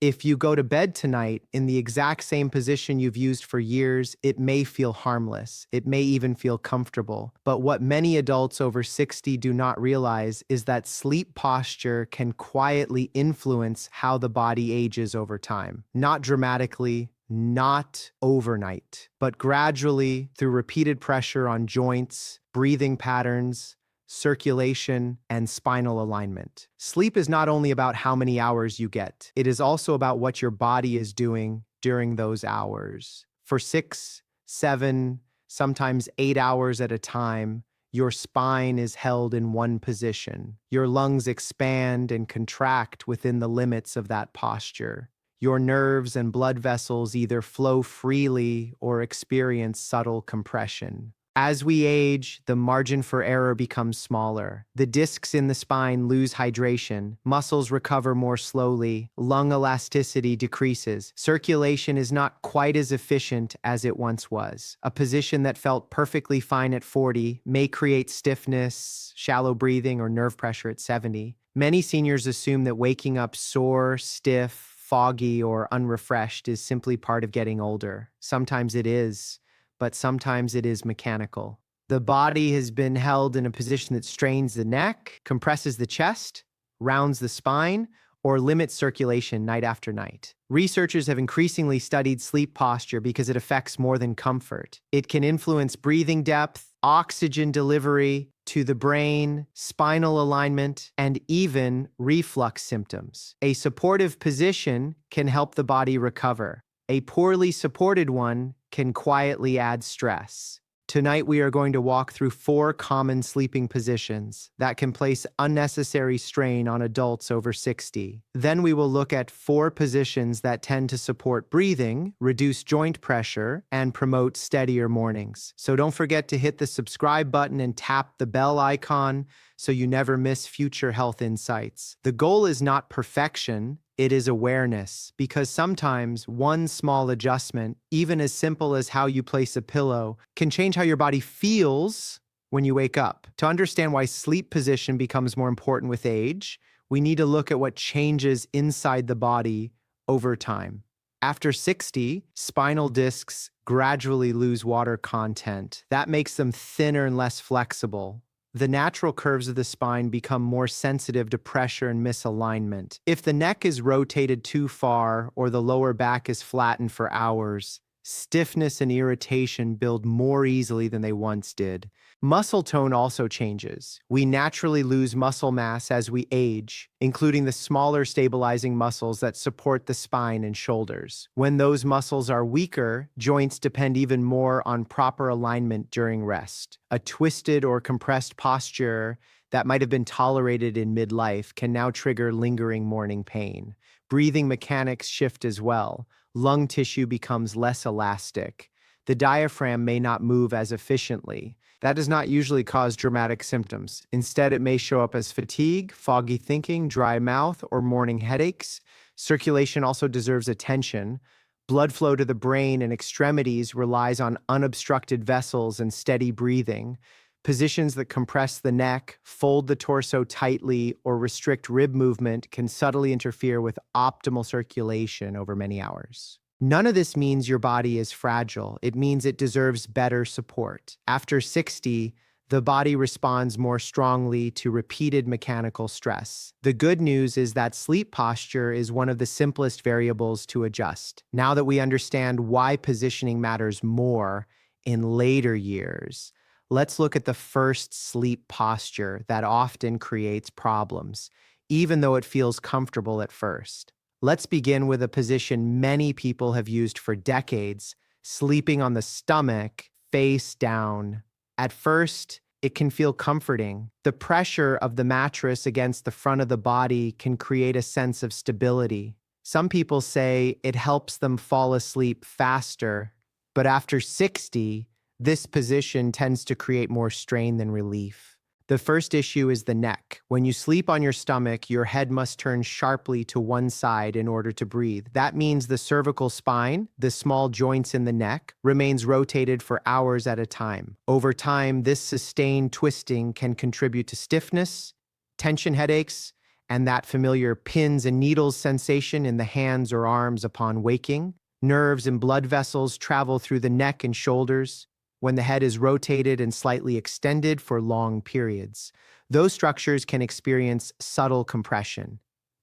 If you go to bed tonight in the exact same position you've used for years, it may feel harmless. It may even feel comfortable. But what many adults over 60 do not realize is that sleep posture can quietly influence how the body ages over time. Not dramatically, not overnight, but gradually through repeated pressure on joints, breathing patterns, circulation, and spinal alignment. Sleep is not only about how many hours you get, it is also about what your body is doing during those hours. For 6, 7, sometimes 8 hours at a time, your spine is held in one position. Your lungs expand and contract within the limits of that posture. Your nerves and blood vessels either flow freely or experience subtle compression. As we age, the margin for error becomes smaller. The discs in the spine lose hydration, muscles recover more slowly, lung elasticity decreases. Circulation is not quite as efficient as it once was. A position that felt perfectly fine at 40 may create stiffness, shallow breathing, or nerve pressure at 70. Many seniors assume that waking up sore, stiff, foggy, or unrefreshed is simply part of getting older. Sometimes it is, but sometimes it is mechanical. The body has been held in a position that strains the neck, compresses the chest, rounds the spine, or limits circulation night after night. Researchers have increasingly studied sleep posture because it affects more than comfort. It can influence breathing depth, oxygen delivery to the brain, spinal alignment, and even reflux symptoms. A supportive position can help the body recover. A poorly supported one can quietly add stress. Tonight, we are going to walk through 4 common sleeping positions that can place unnecessary strain on adults over 60. Then we will look at 4 positions that tend to support breathing, reduce joint pressure, and promote steadier mornings. So don't forget to hit the subscribe button and tap the bell icon so you never miss future health insights. The goal is not perfection, it is awareness, because sometimes one small adjustment, even as simple as how you place a pillow, can change how your body feels when you wake up. To understand why sleep position becomes more important with age, we need to look at what changes inside the body over time. After 60, spinal discs gradually lose water content. That makes them thinner and less flexible. The natural curves of the spine become more sensitive to pressure and misalignment. If the neck is rotated too far or the lower back is flattened for hours, stiffness and irritation build more easily than they once did. Muscle tone also changes. We naturally lose muscle mass as we age, including the smaller stabilizing muscles that support the spine and shoulders. When those muscles are weaker, joints depend even more on proper alignment during rest. A twisted or compressed posture that might have been tolerated in midlife can now trigger lingering morning pain. Breathing mechanics shift as well. Lung tissue becomes less elastic. The diaphragm may not move as efficiently. That does not usually cause dramatic symptoms. Instead, it may show up as fatigue, foggy thinking, dry mouth, or morning headaches. Circulation also deserves attention. Blood flow to the brain and extremities relies on unobstructed vessels and steady breathing. Positions that compress the neck, fold the torso tightly, or restrict rib movement can subtly interfere with optimal circulation over many hours. None of this means your body is fragile. It means it deserves better support. After 60, the body responds more strongly to repeated mechanical stress. The good news is that sleep posture is one of the simplest variables to adjust. Now that we understand why positioning matters more in later years, let's look at the first sleep posture that often creates problems, even though it feels comfortable at first. Let's begin with a position many people have used for decades, sleeping on the stomach, face down. At first, it can feel comforting. The pressure of the mattress against the front of the body can create a sense of stability. Some people say it helps them fall asleep faster, but after 60, this position tends to create more strain than relief. The first issue is the neck. When you sleep on your stomach, your head must turn sharply to one side in order to breathe. That means the cervical spine, the small joints in the neck, remains rotated for hours at a time. Over time, this sustained twisting can contribute to stiffness, tension headaches, and that familiar pins and needles sensation in the hands or arms upon waking. Nerves and blood vessels travel through the neck and shoulders when the head is rotated and slightly extended for long periods. Those structures can experience subtle compression.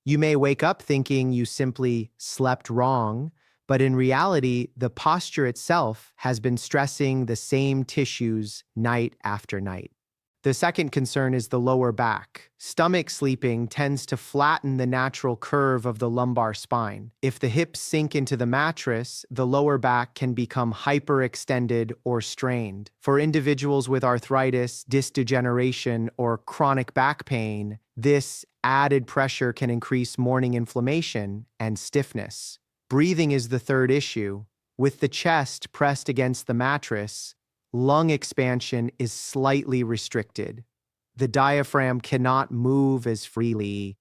You may wake up thinking you simply slept wrong, but in reality, the posture itself has been stressing the same tissues night after night. The second concern is the lower back. Stomach sleeping tends to flatten the natural curve of the lumbar spine. If the hips sink into the mattress, the lower back can become hyperextended or strained. For individuals with arthritis, disc degeneration, or chronic back pain, this added pressure can increase morning inflammation and stiffness. Breathing is the third issue. With the chest pressed against the mattress, lung expansion is slightly restricted. The diaphragm cannot move as freely.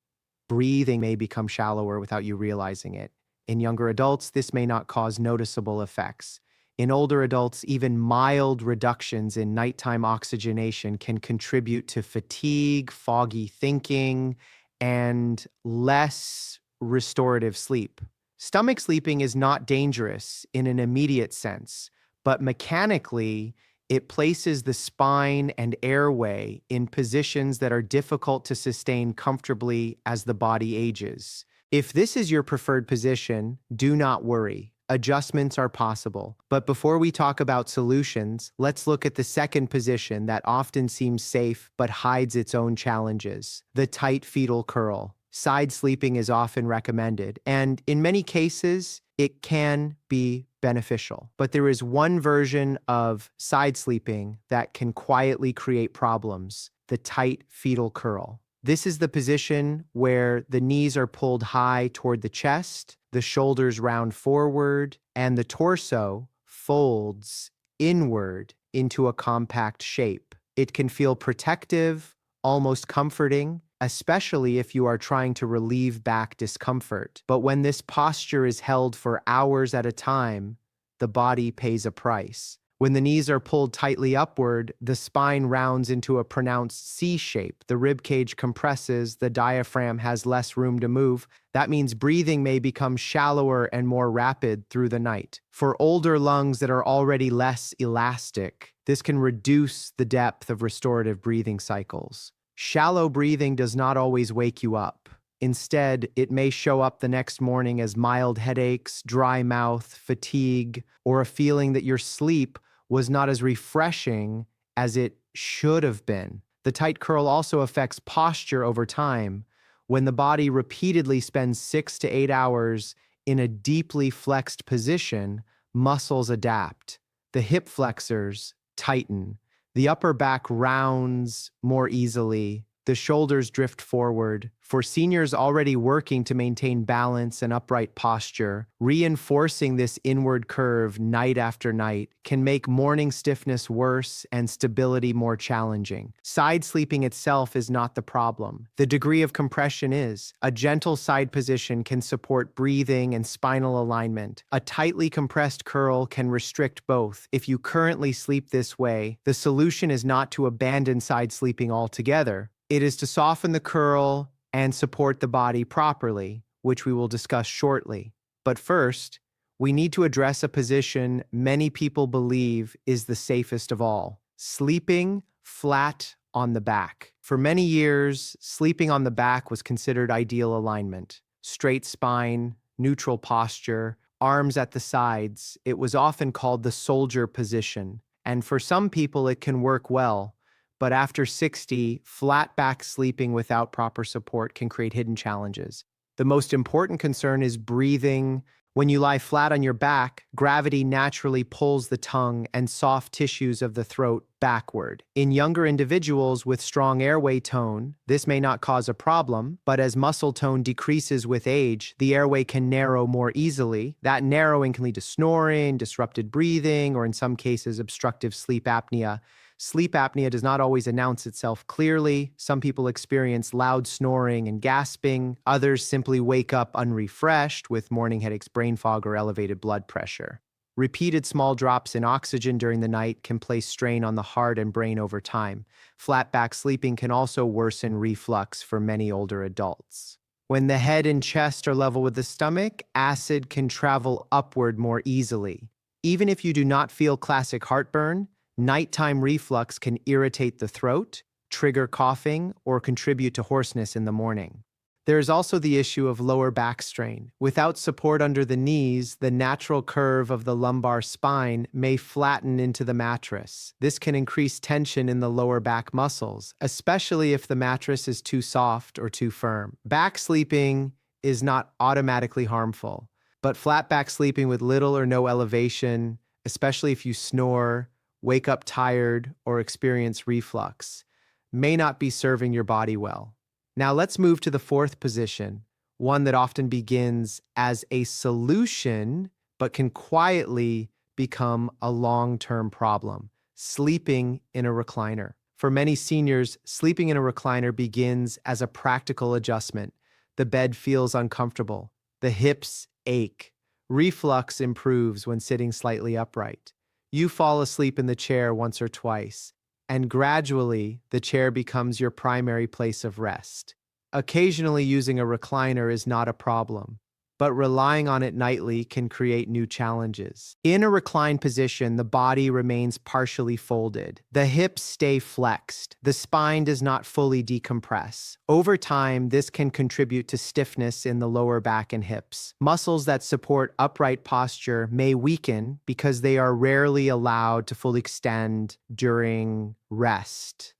Breathing may become shallower without you realizing it. In younger adults, this may not cause noticeable effects. In older adults, even mild reductions in nighttime oxygenation can contribute to fatigue, foggy thinking, and less restorative sleep. Stomach sleeping is not dangerous in an immediate sense, but mechanically, it places the spine and airway in positions that are difficult to sustain comfortably as the body ages. If this is your preferred position, do not worry. Adjustments are possible. But before we talk about solutions, let's look at the second position that often seems safe but hides its own challenges: the tight fetal curl. Side sleeping is often recommended, and in many cases, it can be beneficial. But there is one version of side sleeping that can quietly create problems: the tight fetal curl. This is the position where the knees are pulled high toward the chest, the shoulders round forward, and the torso folds inward into a compact shape. It can feel protective, almost comforting, especially if you are trying to relieve back discomfort. But when this posture is held for hours at a time, the body pays a price. When the knees are pulled tightly upward, the spine rounds into a pronounced C shape. The rib cage compresses, the diaphragm has less room to move. That means breathing may become shallower and more rapid through the night. For older lungs that are already less elastic, this can reduce the depth of restorative breathing cycles. Shallow breathing does not always wake you up. Instead, it may show up the next morning as mild headaches, dry mouth, fatigue, or a feeling that your sleep was not as refreshing as it should have been. The tight curl also affects posture over time. When the body repeatedly spends 6 to 8 hours in a deeply flexed position, muscles adapt. The hip flexors tighten. The upper back rounds more easily. The shoulders drift forward. For seniors already working to maintain balance and upright posture, reinforcing this inward curve night after night can make morning stiffness worse and stability more challenging. Side sleeping itself is not the problem. The degree of compression is. A gentle side position can support breathing and spinal alignment. A tightly compressed curl can restrict both. If you currently sleep this way, the solution is not to abandon side sleeping altogether. It is to soften the curl and support the body properly, which we will discuss shortly. But first, we need to address a position many people believe is the safest of all: sleeping flat on the back. For many years, sleeping on the back was considered ideal alignment. Straight spine, neutral posture, arms at the sides. It was often called the soldier position. And for some people, it can work well. But after 60, flat back sleeping without proper support can create hidden challenges. The most important concern is breathing. When you lie flat on your back, gravity naturally pulls the tongue and soft tissues of the throat backward. In younger individuals with strong airway tone, this may not cause a problem, but as muscle tone decreases with age, the airway can narrow more easily. That narrowing can lead to snoring, disrupted breathing, or in some cases, obstructive sleep apnea. Sleep apnea does not always announce itself clearly. Some people experience loud snoring and gasping. Others simply wake up unrefreshed with morning headaches, brain fog, or elevated blood pressure. Repeated small drops in oxygen during the night can place strain on the heart and brain over time. Flat back sleeping can also worsen reflux for many older adults. When the head and chest are level with the stomach, acid can travel upward more easily. Even if you do not feel classic heartburn, nighttime reflux can irritate the throat, trigger coughing, or contribute to hoarseness in the morning. There is also the issue of lower back strain. Without support under the knees, the natural curve of the lumbar spine may flatten into the mattress. This can increase tension in the lower back muscles, especially if the mattress is too soft or too firm. Back sleeping is not automatically harmful, but flat back sleeping with little or no elevation, especially if you snore, wake up tired, or experience reflux, may not be serving your body well. Now let's move to the fourth position, one that often begins as a solution but can quietly become a long-term problem: sleeping in a recliner. For many seniors, sleeping in a recliner begins as a practical adjustment. The bed feels uncomfortable, the hips ache, reflux improves when sitting slightly upright. You fall asleep in the chair once or twice, and gradually, the chair becomes your primary place of rest. Occasionally using a recliner is not a problem, but relying on it nightly can create new challenges. In a reclined position, the body remains partially folded. The hips stay flexed. The spine does not fully decompress. Over time, this can contribute to stiffness in the lower back and hips. Muscles that support upright posture may weaken because they are rarely allowed to fully extend during rest.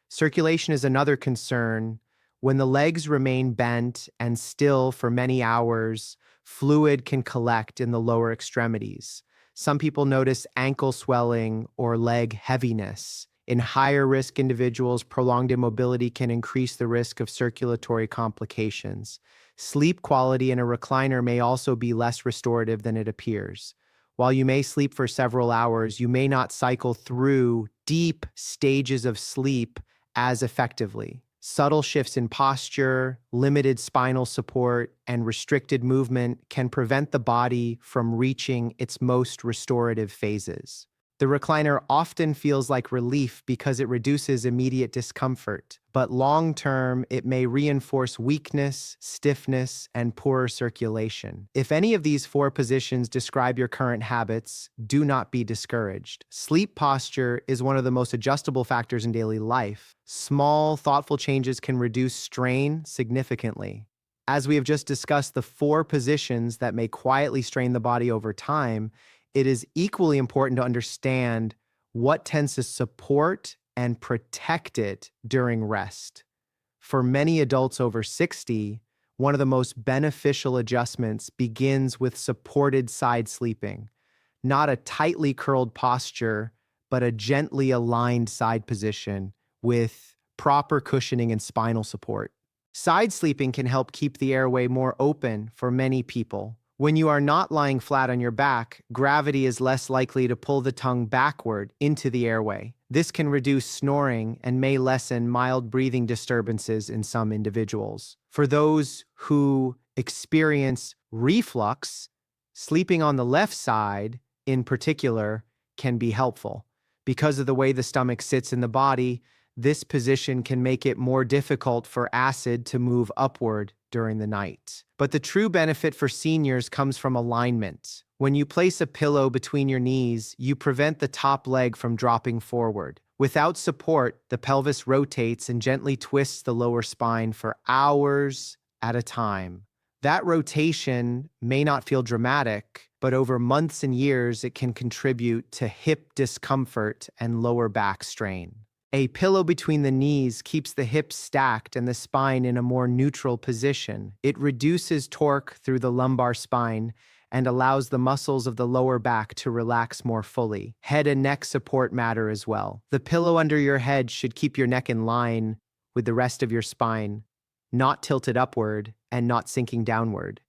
Circulation is another concern. When the legs remain bent and still for many hours, fluid can collect in the lower extremities. Some people notice ankle swelling or leg heaviness. In higher risk individuals, prolonged immobility can increase the risk of circulatory complications. Sleep quality in a recliner may also be less restorative than it appears. While you may sleep for several hours, you may not cycle through deep stages of sleep as effectively. Subtle shifts in posture, limited spinal support, and restricted movement can prevent the body from reaching its most restorative phases. The recliner often feels like relief because it reduces immediate discomfort, but long-term, it may reinforce weakness, stiffness, and poorer circulation. If any of these four positions describe your current habits, do not be discouraged. Sleep posture is one of the most adjustable factors in daily life. Small, thoughtful changes can reduce strain significantly. As we have just discussed the four positions that may quietly strain the body over time, it is equally important to understand what tends to support and protect it during rest. For many adults over 60, one of the most beneficial adjustments begins with supported side sleeping, not a tightly curled posture, but a gently aligned side position with proper cushioning and spinal support. Side sleeping can help keep the airway more open for many people. When you are not lying flat on your back, gravity is less likely to pull the tongue backward into the airway. This can reduce snoring and may lessen mild breathing disturbances in some individuals. For those who experience reflux, sleeping on the left side, in particular, can be helpful. Because of the way the stomach sits in the body, this position can make it more difficult for acid to move upward during the night. But the true benefit for seniors comes from alignment. When you place a pillow between your knees, you prevent the top leg from dropping forward. Without support, the pelvis rotates and gently twists the lower spine for hours at a time. That rotation may not feel dramatic, but over months and years, it can contribute to hip discomfort and lower back strain. A pillow between the knees keeps the hips stacked and the spine in a more neutral position. It reduces torque through the lumbar spine and allows the muscles of the lower back to relax more fully. Head and neck support matter as well. The pillow under your head should keep your neck in line with the rest of your spine, not tilted upward and not sinking downward.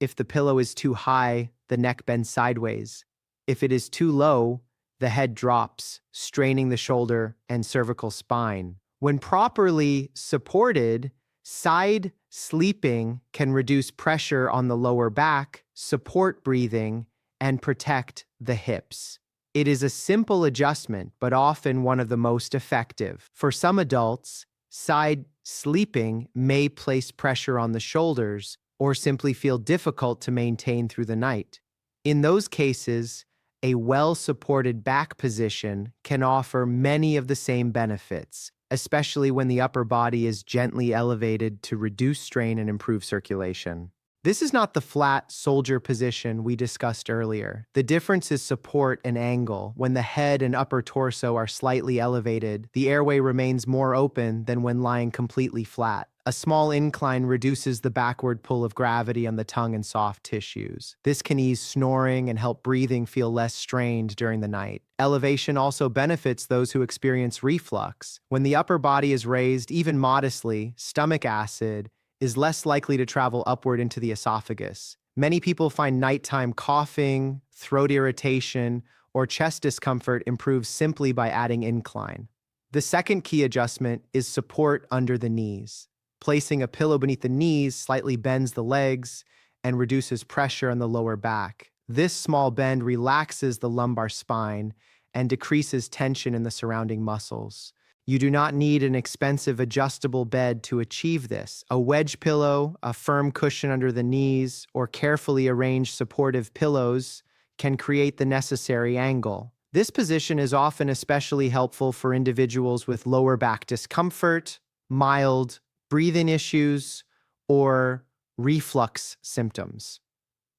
If the pillow is too high, the neck bends sideways. If it is too low, the head drops, straining the shoulder and cervical spine. When properly supported, side sleeping can reduce pressure on the lower back, support breathing, and protect the hips. It is a simple adjustment, but often one of the most effective. For some adults, side sleeping may place pressure on the shoulders or simply feel difficult to maintain through the night. In those cases, a well-supported back position can offer many of the same benefits, especially when the upper body is gently elevated to reduce strain and improve circulation. This is not the flat soldier position we discussed earlier. The difference is support and angle. When the head and upper torso are slightly elevated, the airway remains more open than when lying completely flat. A small incline reduces the backward pull of gravity on the tongue and soft tissues. This can ease snoring and help breathing feel less strained during the night. Elevation also benefits those who experience reflux. When the upper body is raised, even modestly, stomach acid is less likely to travel upward into the esophagus. Many people find nighttime coughing, throat irritation, or chest discomfort improves simply by adding incline. The second key adjustment is support under the knees. Placing a pillow beneath the knees slightly bends the legs and reduces pressure on the lower back. This small bend relaxes the lumbar spine and decreases tension in the surrounding muscles. You do not need an expensive adjustable bed to achieve this. A wedge pillow, a firm cushion under the knees, or carefully arranged supportive pillows can create the necessary angle. This position is often especially helpful for individuals with lower back discomfort, mild breathing issues, or reflux symptoms.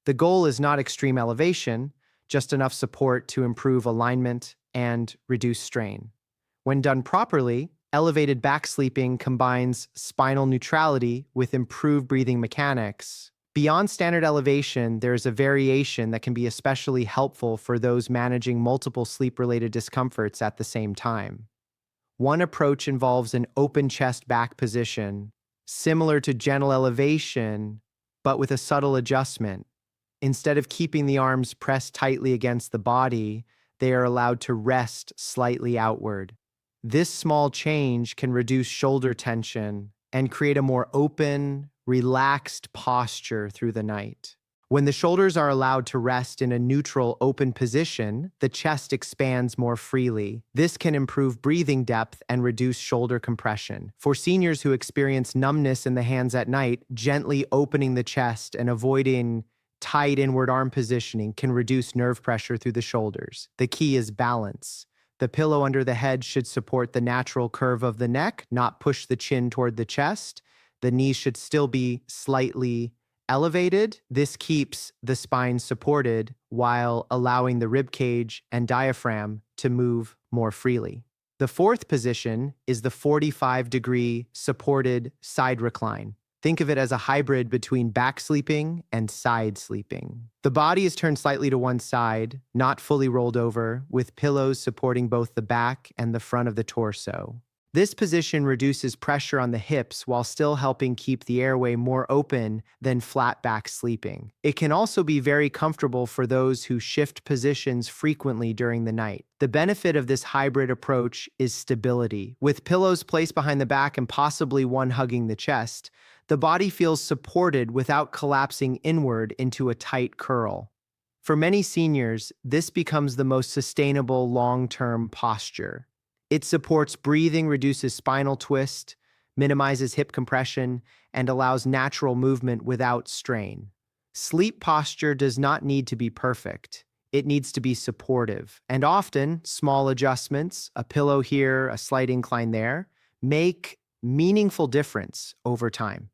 The goal is not extreme elevation, just enough support to improve alignment and reduce strain. When done properly, elevated back sleeping combines spinal neutrality with improved breathing mechanics. Beyond standard elevation, there is a variation that can be especially helpful for those managing multiple sleep-related discomforts at the same time. One approach involves an open chest back position, similar to gentle elevation, but with a subtle adjustment. Instead of keeping the arms pressed tightly against the body, they are allowed to rest slightly outward. This small change can reduce shoulder tension and create a more open, relaxed posture through the night. When the shoulders are allowed to rest in a neutral, open position, the chest expands more freely. This can improve breathing depth and reduce shoulder compression. For seniors who experience numbness in the hands at night, gently opening the chest and avoiding tight inward arm positioning can reduce nerve pressure through the shoulders. The key is balance. The pillow under the head should support the natural curve of the neck, not push the chin toward the chest. The knees should still be slightly elevated. This keeps the spine supported while allowing the rib cage and diaphragm to move more freely. The fourth position is the 45-degree supported side recline. Think of it as a hybrid between back sleeping and side sleeping. The body is turned slightly to one side, not fully rolled over, with pillows supporting both the back and the front of the torso. This position reduces pressure on the hips while still helping keep the airway more open than flat back sleeping. It can also be very comfortable for those who shift positions frequently during the night. The benefit of this hybrid approach is stability. With pillows placed behind the back and possibly one hugging the chest, the body feels supported without collapsing inward into a tight curl. For many seniors, this becomes the most sustainable long-term posture. It supports breathing, reduces spinal twist, minimizes hip compression, and allows natural movement without strain. Sleep posture does not need to be perfect. It needs to be supportive. And often, small adjustments, a pillow here, a slight incline there, make meaningful difference over time.